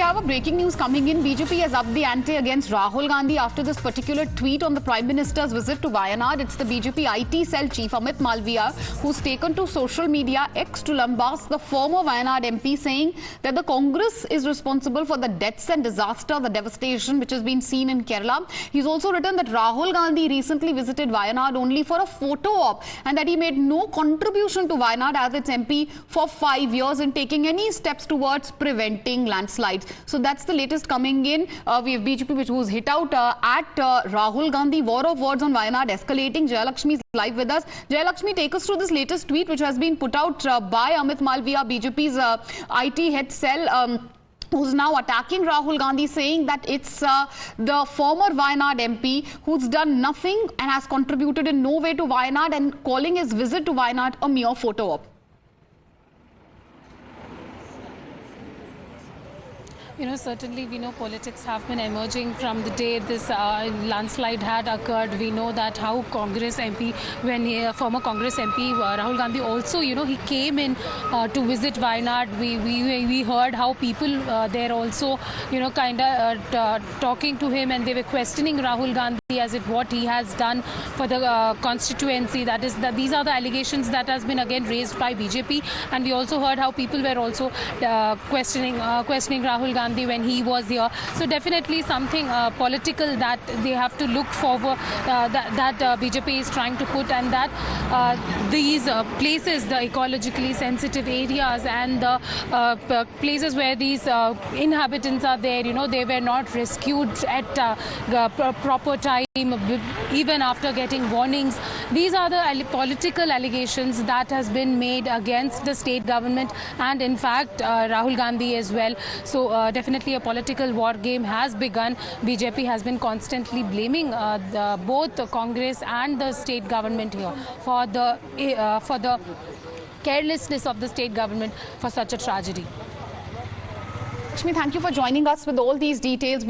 have a breaking news coming in. BJP has upped the ante against Rahul Gandhi after this particular tweet on the Prime Minister's visit to Wayanad. It's the BJP IT cell chief Amit Malviya who's taken to social media X to lambast the former Wayanad MP, saying that the Congress is responsible for the deaths and disaster, the devastation which has been seen in Kerala. He's also written that Rahul Gandhi recently visited Wayanad only for a photo op and that he made no contribution to Wayanad as its MP for 5 years in taking any steps towards preventing landslides. So that's the latest coming in. We have BJP which was hit out at Rahul Gandhi. War of words on Wayanad escalating. Jayalakshmi is live with us. Jayalakshmi, take us through this latest tweet which has been put out by Amit Malviya, BJP's IT head cell. Who's now attacking Rahul Gandhi, saying that it's the former Wayanad MP who's done nothing and has contributed in no way to Wayanad, and calling his visit to Wayanad a mere photo op. You know, certainly we know politics have been emerging from the day this landslide had occurred. We know that how Congress MP, former Congress MP Rahul Gandhi also, you know, he came in to visit Wayanad. We heard how people there also, you know, kind of talking to him, and they were questioning Rahul Gandhi as if what he has done for the constituency. That is, these are the allegations that has been again raised by BJP, and we also heard how people were also questioning Rahul Gandhi when he was here. So definitely something political that they have to look forward, that BJP is trying to put, and that these places, the ecologically sensitive areas and the places where these inhabitants are there, you know, they were not rescued at the proper time, even after getting warnings. These are the political allegations that has been made against the state government and in fact Rahul Gandhi as well. So definitely a political war game has begun. BJP has been constantly blaming both the Congress and the state government here for the carelessness of the state government for such a tragedy. Lakshmi, thank you for joining us with all these details.